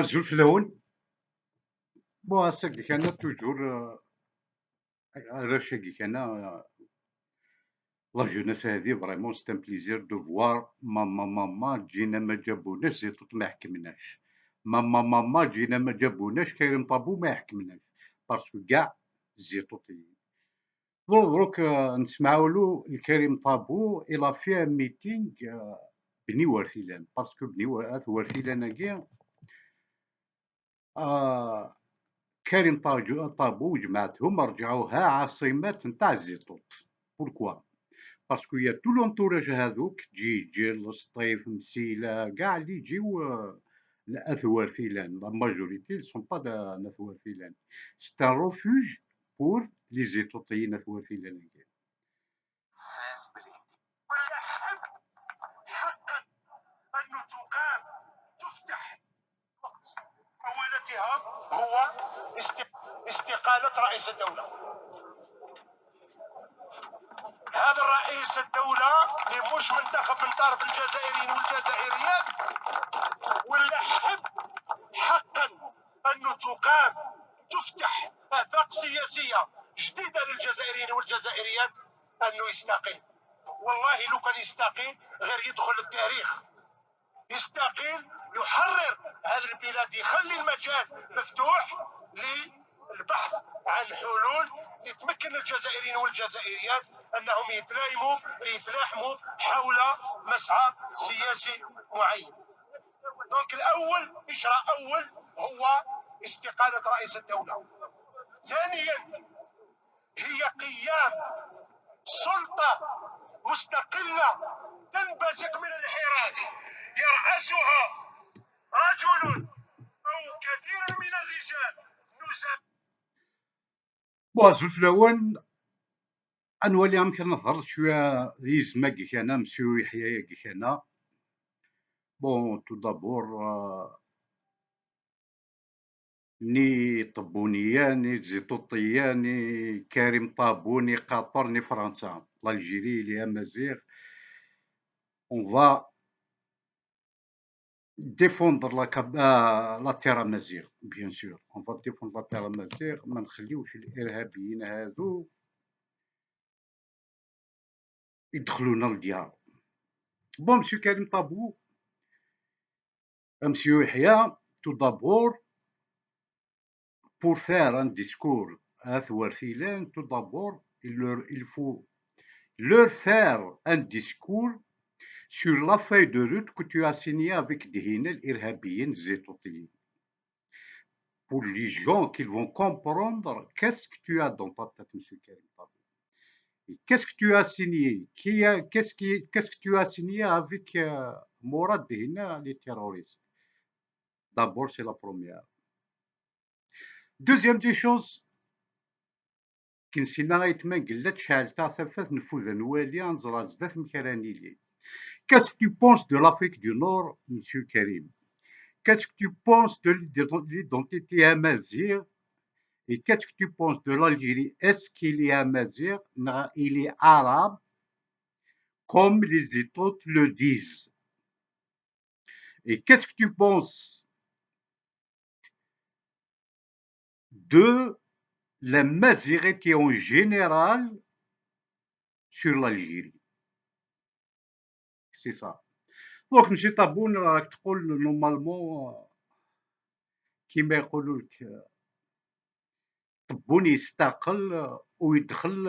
زول فلون. بون هساكي كان توجور راشاكي كان لا جوناس هادي فريمون سيت ان بليزير دو فوار ماما جينا ما جابوناش زيتوت ما حكمناش. ماما جينا ما جابوناش كريم طابو ما يحكمناش باسكو كاع الزيتوطيين. دروك نسمعولو الكريم طابو إلا في ان ميتينغ بني ورثيلان باسكو بني ورثيلاناكي كريم طابو وجماعتهم رجعوها عاصمة نتاع الزيتوت. بوركوا؟ باسكو يا تو لونتوراج هاذوك جيل سطيف مسيلة كاع اللي يجيو لأثوارثيلان لا ماجوريتي سون با ناثوارثيلان. سيت ان روفوج بور لي زيتوطيين أثوارثيلان. فاز بالاهتمام ويحب حقا أن تقام تفتح أولتها هو استقالة رئيس الدولة. هذا الرئيس الدولة اللي مش منتخب من طرف الجزائريين والجزائريات، ولا حب حقا أن تقام تفتح آفاق سياسية جديدة للجزائريين والجزائريات أنه يستقيل. والله لو كان يستقيل غير يدخل التاريخ، يستقيل يحرر هذه البلاد، يخلي المجال مفتوح للبحث عن حلول لتمكن الجزائريين والجزائريات أنهم يتلاحموا حول مسعى سياسي معين. دونك إجراء أول هو استقالة رئيس الدولة. ثانيا هي قيام سلطة مستقلة تنبثق من الحراك يرأسها رجل أو كثير من الرجال بون زول فلون نولي يمكن نهضر شوية ذي زماكي كان مسيو يحيى كان. بون تو دابور ني طبونية ني زيتوطية ني كريم طابو ني قطر ني فرنسا l'Algérie les Amazigh. On va défendre la terre amazigh bien sûr. On va défendre la terre amazigh. ما نخليوش الإرهابيين هذو يدخلونا للديار. بون مسيو كريم طابو مسيو يحيى tout d'abord pour faire un discours à Thouarthilan, tout d'abord il faut leur faire un discours sur la feuille de route que tu as signée avec Dihine, l'Irhabien Zétoutien. Pour les gens qui vont comprendre qu'est-ce que tu as dans ta tête, M. Karim Tabou. Et qu'est-ce que tu as signé? Qu'est-ce que tu as signé avec Mourad Dihine, les terroristes? D'abord, c'est la première. Deuxième des choses, كنسينا غيتما قلت شحال تاع ثفاث نفوذ نوالي نزرع زدات مكراني لي. Qu'est-ce que tu penses de l'Afrique du Nord, Monsieur Karim? Qu'est-ce que tu penses de l'identité amazigh? Et qu'est-ce que tu penses de l'Algérie? Est-ce qu'il est amazigh? Non, il est arabe, comme les étoiles le disent. Et qu'est-ce que tu penses de la mazirité en général sur l'Algérie? C'est ça. Donc, M. Taboun راك تقول نورمالمون كيما يقولوا لك تبون يستقل ويدخل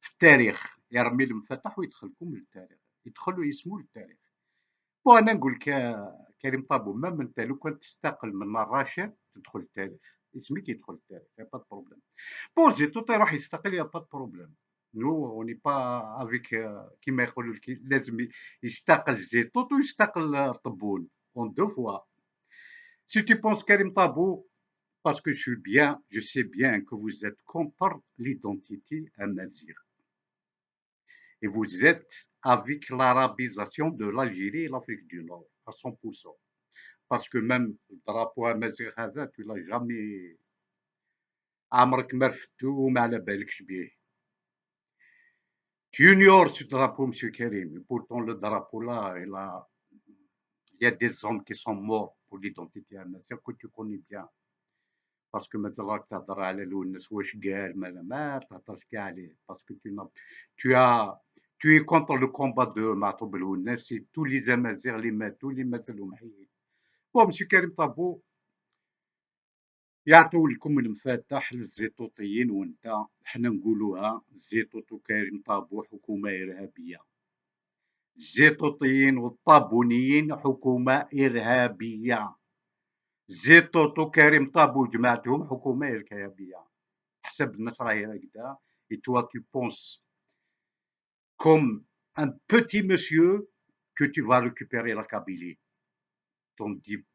في التاريخ، يرمي المفتاح ويدخلكم للتاريخ، يدخل ويسمو للتاريخ. وانا نقول لك كريم طابو، ما انت لو كان تستقل من الرشاد تدخل التاريخ. اسمك يدخل التاريخ، y a pas de problème. بون زيتوت يروح يستقل، y a pas de problème. نو on n'est pas avec كيما يقولوا لازم يستقل زيتوت ويستقل طبون en 2 fois. Si tu penses Karim Tabou, parce que je sais bien que vous êtes contre l'identité amazigh. Et vous êtes avec l'arabisation de l'Algérie et l'Afrique du Nord, à 100%. Parce que même le drapeau amazigh, tu l'as jamais. عمرك ما رفدته وما على بالكش بيه. Tu ignores ce drapeau, monsieur Karim. Et pourtant, le drapeau là, il y a des hommes qui sont morts pour l'identité amazigh que tu connais bien. parce que مازال راك تهضر على الونس واش قال ما تهضرش كاع عليه باسكو tu as tu es contre le combat de معطوب الونس et tous les امازيغ اللي ماتوا اللي مازالهم حيين. بون مسيو كريم طابو يعطيو لكم المفاتح للزيتوطيين وانت حنا نقولوها زيتوط وكريم طابو حكومه ارهابيه. الزيتوطيين والطابونيين حكومه ارهابيه. زيتوط وكريم طابو جماعتهم حكومه ارهابيه. حسب الناس راهي هكذا. Et toi tu penses comme un petit monsieur que tu vas récupérer la Kabylie.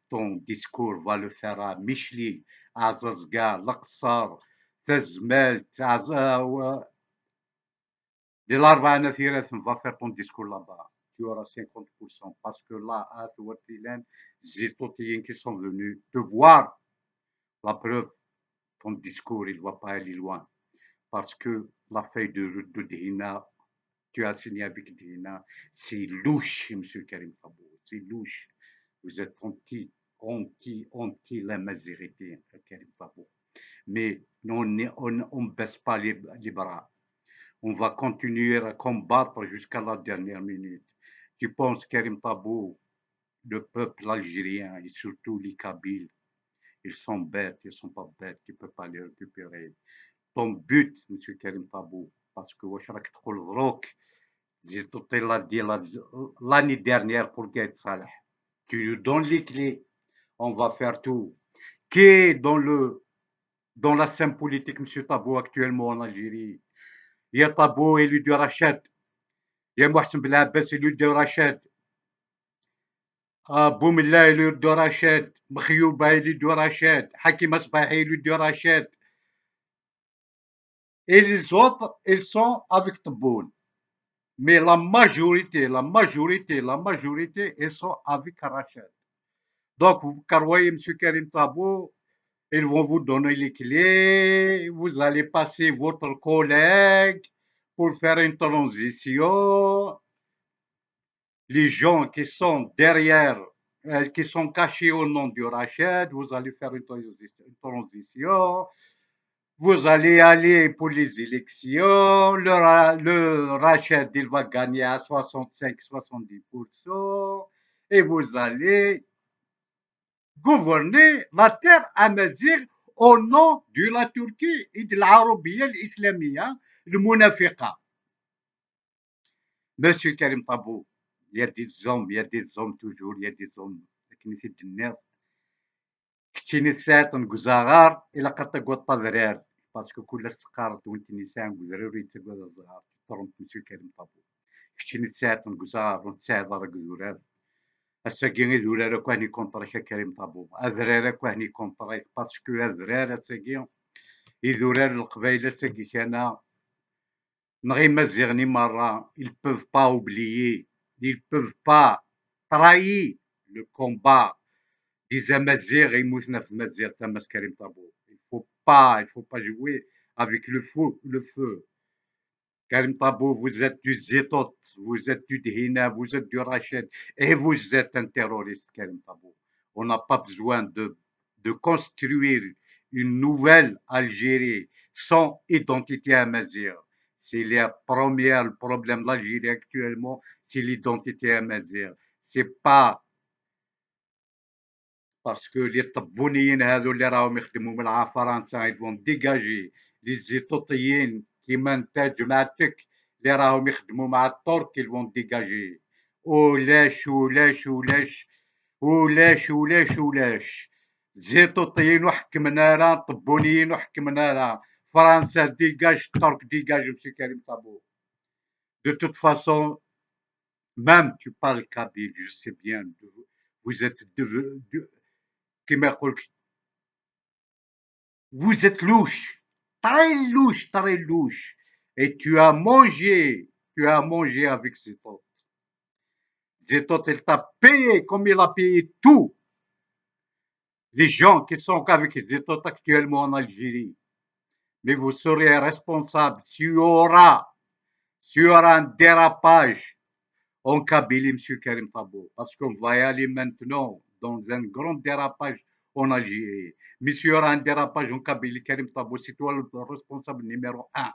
Ton discours va le faire à Michli, à Zazga, Laksar, Tazmelt, l'Arba Nathiras va faire ton discours là-bas. Tu auras 50% parce que là, à Touatilen, Zétotiens qui sont venus te voir. La preuve, ton discours, il ne va pas aller loin. Parce que la feuille de Dina, tu as signé avec Dina, c'est louche, M. Karim Tabou, c'est louche. Vous êtes anti la mazérité, Karim Tabou. Mais on ne baisse pas les bras. On va continuer à combattre jusqu'à la dernière minute. Tu penses, Karim Tabou, le peuple algérien et surtout les Kabyles, ils sont bêtes, ils ne sont pas bêtes, tu ne peux pas les récupérer. Ton but, M. Karim Tabou, parce que واش راك تقول دروك زيتو l'année dernière pour Gaël Salah. Tu nous donnes les clés, on va faire tout. Qui est dans la scène politique, M. Tabou, actuellement en Algérie? Il y a Tabou, élu de Rachid. Il y a Mohsen Belabès, élu de Rachid. Boumilla, élu de Rachid. Mkhiyouba, élu de Rachid. Hakim Asbahi, élu de Rachid. Et les autres, ils sont avec Taboun. Mais la majorité, ils sont avec Rachid. Donc, vous voyez, M. Karim Tabou, ils vont vous donner les clés, vous allez passer votre collègue pour faire une transition. Les gens qui sont derrière, qui sont cachés au nom du Rachid, vous allez faire une transition. Vous allez aller pour les élections, le Rachid, il va gagner à 65-70%, et vous allez gouverner la terre amazigh au nom de la Turquie et de l'Arabie islamique, le Munafiqa. Monsieur Karim Tabou, il y a des hommes toujours, il y a des hommes qui ne fait كنتي نسات نقزاغار إلا قد تقوى الطذرار باسكو كل استقارت وانت نسان قزروري تقوى الزغار تطرم مسيو كريم طابو كنتي نسات نقزار ونتساعد راه قزورار الساقي غير زورار كوهني كونطرا كريم طابو أذرار كوهني كونطرا باسكو أذرار الساقي يذورار القبايلة الساقي كان نغي مزيغني مرة ils peuvent pas oublier ils peuvent pas trahir le combat des Amazirs et Mousnaf Mazir, Tamas Karim Tabou. Il faut pas jouer avec le feu. Karim Tabou, vous êtes du Zétot, vous êtes du Dhina, vous êtes du Rachid, et vous êtes un terroriste, Karim Tabou. On n'a pas besoin de construire une nouvelle Algérie sans identité amazir. C'est le premier problème de l'Algérie actuellement, c'est l'identité amazir. C'est pas باسكو لي طبونيين هذو اللي راهم يخدموا مع فرنسا يفون ديجاجي لي زيتوطيين كيما انت جماعتك اللي راهم يخدموا مع الترك يفون ديجاجي ولاش ولاش ولاش ولاش ولاش ولاش زيتوطيين وحكمنا راه، طبونيين وحكمنا راه، فرنسا ديجاج، الترك ديجاج، مسيو كريم طابو. De toute façon, même tu parles kabyle, je sais bien, vous êtes كيما يقول لك vous êtes louche, très louche, très louche. Et tu as mangé avec Zetot. Zetot, il t'a payé comme il a payé tous les gens qui sont avec Zetot actuellement en Algérie. Mais vous serez responsable s'il y aura un dérapage en Kabylie, M. Karim Tabou, parce qu'on va y aller maintenant dans un grand dérapage en Algérie. Mais s'il y aura un dérapage en Kabylie, Karim Tabou, c'est toi le responsable numéro un.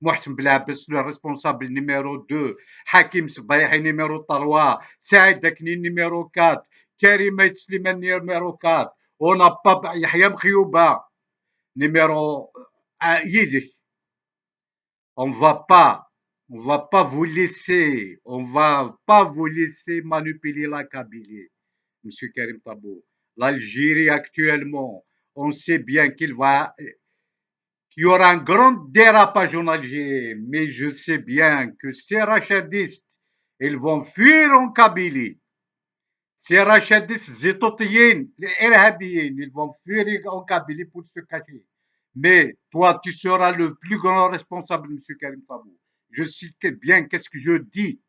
محسن بلعبس le responsable numéro 2, حكيم صبايحي numéro 3, سعيد دكني numéro 4, كريمة سليمان numéro 4, on n'a pas يحيى مخيوبة numéro 1 يدك. On va pas vous laisser, on va pas vous laisser manipuler la Kabylie, Monsieur Karim Tabou. L'Algérie actuellement, on sait bien qu'il y aura un grand dérapage en Algérie, mais je sais bien que ces rachadistes, ils vont fuir en Kabylie. Ces rachadistes zétotiens, les irhabiens, ils vont fuir en Kabylie pour se cacher. Mais toi, tu seras le plus grand responsable, M. Karim Tabou. Je sais bien qu'est-ce que je dis.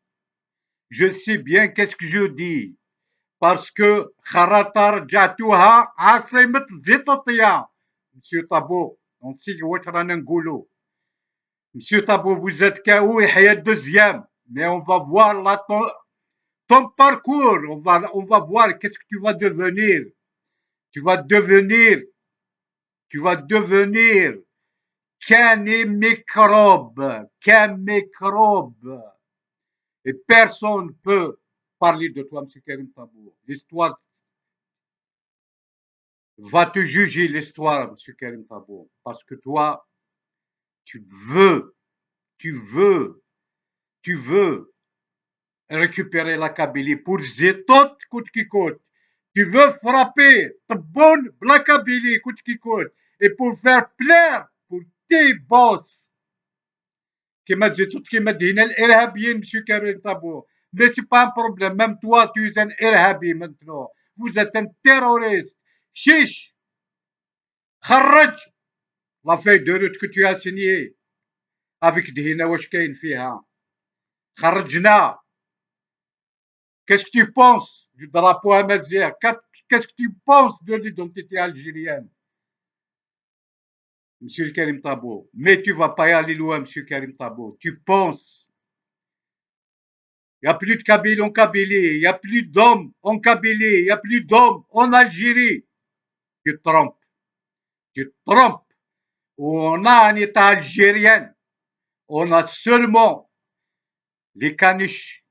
Je sais bien qu'est-ce que je dis. Parce que Kharatar Jatouha, Asimet Zétotia, M. Tabou, on sait que رانا نقولوا. Monsieur Tabou, vous êtes KO et Hayat deuxième. Mais on va voir là ton parcours. On va voir qu'est-ce que tu vas devenir. Tu vas devenir, tu vas devenir qu'un microbe, qu'un microbe. Et personne ne peut parler de toi, M. Karim Tabou. L'histoire va te juger, l'histoire, M. Karim Tabou. Parce que toi, tu veux, tu veux, tu veux récupérer la Kabylie pour Zetot coûte qui coûte. Tu veux frapper Tebboune la Kabylie coûte qui coûte. Et pour faire plaire pour tes boss. كما Zetot, كما دهنا الإرهابيين, M. Karim Tabou. Mais c'est pas un problème. Même toi, tu es un irhabi maintenant. Vous êtes un terroriste. Chiche, خرج la feuille de route que tu as signée avec دهنا واش كاين فيها. خرجنا. Qu'est-ce que tu penses du drapeau amazigh? Qu'est-ce que tu penses de l'identité algérienne, Monsieur Karim Tabou? Mais tu ne vas pas y aller loin, Monsieur Karim Tabou. Tu penses. Il n'y a plus de Kabylie en Kabylie. Il n'y a plus d'hommes en Kabylie. Il n'y a plus d'hommes en Algérie. Tu te trompes. Tu te trompes. On a un État algérien. On a seulement les caniches.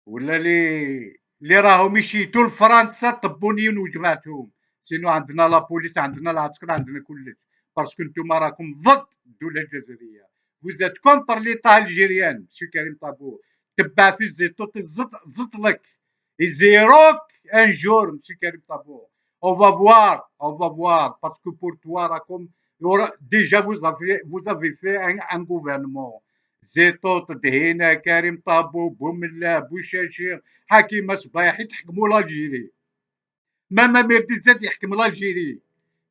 ولا اللي راهم يشيتوا لفرنسا طبونيين وجماعتهم. سينو عندنا لا بوليس، عندنا العسكر، عندنا كلش. باسكو نتوما راكم ضد الدوله الجزائريه. فوزيت كونتر ليطا الجيريان. سي كريم طابو تبع في الزيتوت زط لك يزيروك ان جور. مسي كريم طابو اون فا فوار باسكو بور توا راكم ديجا vous avez fait un gouvernement. زيتوت دهينا كريم طابو بوملا بوشاشير حكيمه صبايحي تحكموا لالجيري. ماما ميرديزات يحكم لالجيري.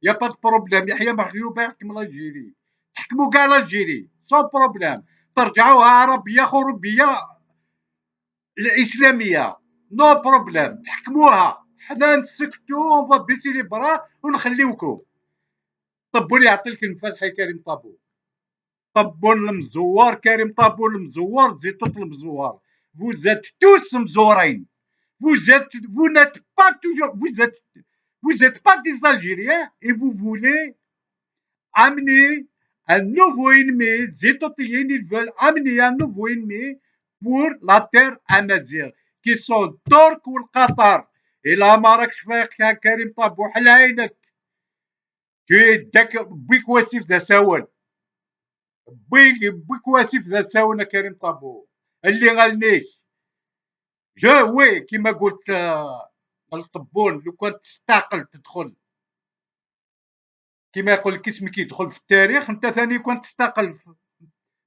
يا با دو بروبليم. يحيى مخيوبه يحكم لالجيري. تحكموا كاع لالجيري سون بروبليم. ترجعوها عربيه خربيه الاسلاميه نو بروبليم. تحكموها. حنا نسكتو اون فا بيسي لي برا ونخليوكم. طبون يعطي لك الفاتحه كريم طابو. طبون المزوار كريم طابو المزوار زيتوت المزوار. Vous êtes tous مزورين. Vous n'êtes pas toujours, vous êtes pas des Algériens et vous voulez amener un nouveau ennemi. Zétotiens, ils veulent amener un nouveau ennemi pour la terre amazigh qui sont Turcs ou le Qatar. Et là, Maraksh Fakha Karim Tabou Halainek. Tu es Bikwassif Zassaoun. Bikwassif Zassaoun Karim Tabou. اللي غالنيك. Oui, qui m'a قلت الطبون لو كان تستعقل تدخل كيما يقول لك اسمك يدخل في التاريخ، انت ثاني كون تستقل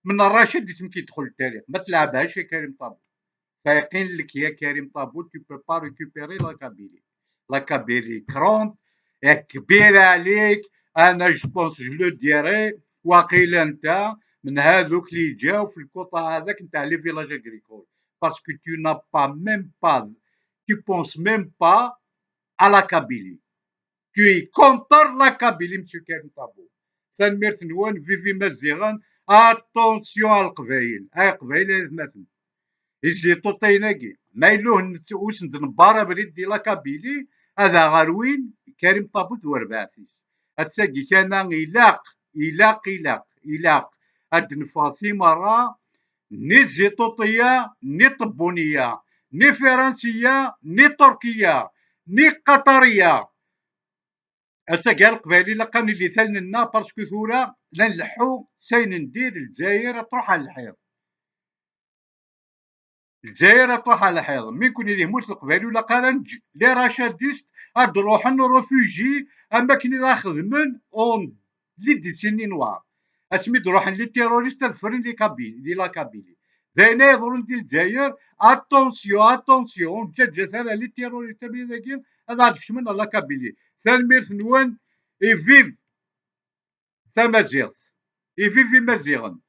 من الرشيد اسمك يدخل التاريخ، ما تلعبهاش يا كريم طابو. فيقين لك يا كريم طابو tu peux pas récupérer la Kabylie. La Kabylie كرومب كبيرة عليك. انا جو بونس جو لو ديري. واقيلا انت من هذوك اللي جاو في الكوطا هذاك نتاع لي فيلاج اغريكول باسكو tu n'as pas même pas tu penses même pas à la Kabylie. Tu es contre la Kabylie, monsieur Karim Tabou. سنميرت نوان فيفي مزيغان. اتونسيون على القبايل، اي قبايل مثلا يجي طوطيناكي ما يلوه وسند نبارا بريد دي لا كابيلي. هذا غروين كريم طابوت وربعثيس. الساقي كان إلاق هاد نفاصي مرة ني زيطوطية ني طبونية ني فرنسية ني تركية ني قطرية. الساقي القبالي لقاني اللي ثلنا باسكو ثورة لا نلحو ساين ندير الجزائر تروح على الحيط. الجزائر تروح على الحيط مين كون اللي يموت القبالي ولا قال لي راشاديست هاد روحن روفوجي اما كني راه خدمن اون لي ديسيني نوار اسمي روحن لي تيروريست فرين لي كابيلي لي لا كابيلي زينا يظهرون ديال الجزائر. اتونسيون جا ثاني لي تيروريست بيذاكين هذا عاد كشمن لا كابيلي ثاني ميرث نوان اي فيف سا مازيغ اي فيف مازيغن